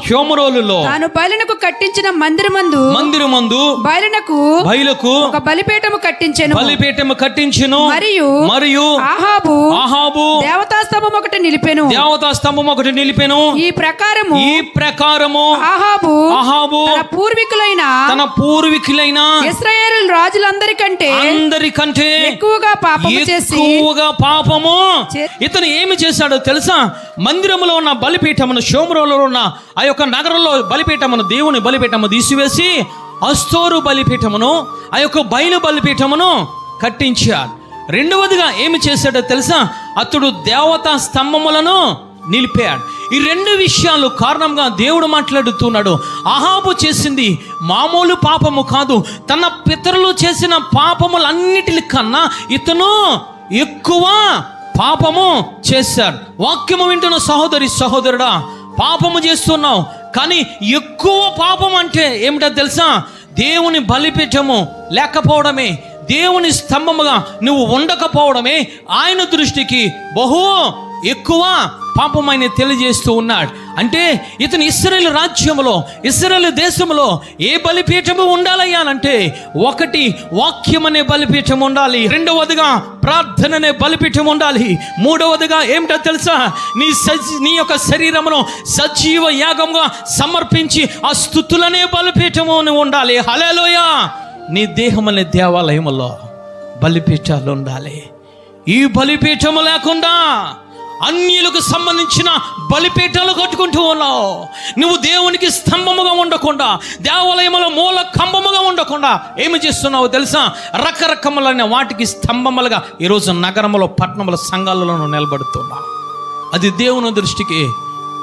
షోమ్రోనులో తాను బయలునకు కట్టించిన మందిరమందు బయలునకు ఒక బలిపీఠము కట్టించెను. మరియు ఆహాబు దేవతా స్తంభం ఒకటి నిలిపెను. ఈ ప్రకారము ఆహాబు తన పూర్వీకులైన ఇశ్రాయేలు రాజులందరికంటే ఎక్కువగా పాపము ఇతను ఏమి చేశాడో తెలుసా? మందిరంలో ఉన్న బలిపీఠమును, షోమ్రోనులో ఉన్న ఆ యొక్క నగరంలో బలిపీఠమును, దేవుని బలిపీఠము తీసివేసి అస్తోరు బలిపీఠమును, ఆ యొక్క బయలు బలిపీఠమును కట్టించాడు. రెండవదిగా ఏమి చేశాడో తెలుసా? అతడు దేవతా స్తంభములను నిలిపాడు. ఈ రెండు విషయాలు కారణంగా దేవుడు మాట్లాడుతున్నాడు. అహాబు చేసింది మామూలు పాపము కాదు, తన పితరులు చేసిన పాపములన్నిటి కన్నా ఇతను ఎక్కువ పాపము చేశాడు. వాక్యము వింటున్న సహోదరుడా, పాపము చేస్తున్నావు, కానీ ఎక్కువ పాపం అంటే ఏమిటో తెలుసా? దేవుని బలిపీఠము లేకపోవడమే, దేవుని స్తంభముగా నువ్వు ఉండకపోవడమే ఆయన దృష్టికి బహు ఎక్కువ పాపమైన తెలియజేస్తూ ఉన్నాడు. అంటే ఇతను ఇశ్రాయేలు రాజ్యములో, ఇశ్రాయేలు దేశంలో ఏ బలిపీఠము ఉండాలయ్యానంటే, ఒకటి వాక్యం అనే బలిపీఠం ఉండాలి, రెండవదిగా ప్రార్థన అనే బలిపీఠం ఉండాలి, మూడవదిగా ఏమిటో తెలుసా? నీ యొక్క శరీరమును సజీవ యాగంగా సమర్పించి ఆ స్తుతులనే బలిపీఠము ఉండాలి. హల్లెలూయా! నీ దేహం అనే దేవాలయములో బలిపీఠాలు ఉండాలి. ఈ బలిపీఠము లేకుండా అన్యులకు సంబంధించిన బలిపీఠాలు కట్టుకుంటూ ఉన్నావు. నువ్వు దేవునికి స్తంభముగా ఉండకుండా, దేవాలయములో మూల కంబముగా ఉండకుండా ఏమి చేస్తున్నావు తెలుసా? రకరకములైన వాటికి స్తంభములుగా ఈరోజు నగరములో, పట్టణముల, సంఘాలలో నిలబడుతున్నావు. అది దేవుని దృష్టికి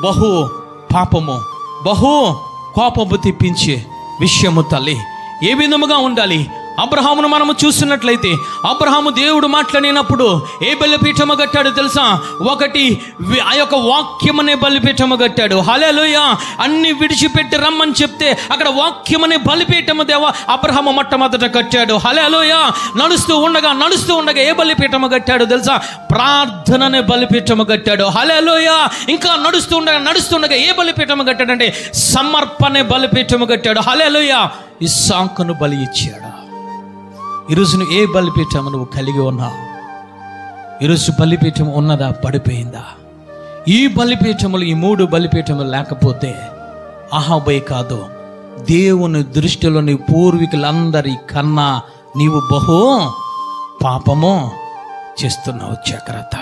బహు పాపము, బహు కోపము తెప్పించే విషయము. తల్లి, ఏ విధముగా ఉండాలి? అబ్రహామును మనము చూసినట్లయితే, అబ్రహాము దేవుడు మాట్లాడినప్పుడు ఏ బలిపీఠము కట్టాడు తెలుసా? ఒకటి ఆ యొక్క వాక్యం అనే బలిపీఠము కట్టాడు. హల్లెలూయా! అన్ని విడిచిపెట్టి రమ్మని చెప్తే అక్కడ వాక్యం అనే బలిపీఠము అబ్రహాము మొట్టమొదట కట్టాడు. హల్లెలూయా! నడుస్తూ ఉండగా ఏ బలిపీఠము కట్టాడు తెలుసా? ప్రార్థన అనే బలిపీఠము కట్టాడు. హల్లెలూయా! ఇంకా నడుస్తూ ఉండగా ఏ బలిపీఠము కట్టాడంటే సమర్పణ బలిపీఠము కట్టాడు. హల్లెలూయా! ఇస్సాకును బలి ఇచ్చాడు. ఈరోజు నువ్వు ఏ బలిపీఠం నువ్వు కలిగి ఉన్నావు? ఈరోజు బలిపీఠం ఉన్నదా, పడిపోయిందా? ఈ బలిపీఠములు, ఈ మూడు బలిపీఠములు లేకపోతే అహాబే కాదు, దేవుని దృష్టిలో నీ పూర్వీకులందరి కన్నా నీవు బహు పాపము చేస్తున్నావు. జాగ్రత్త.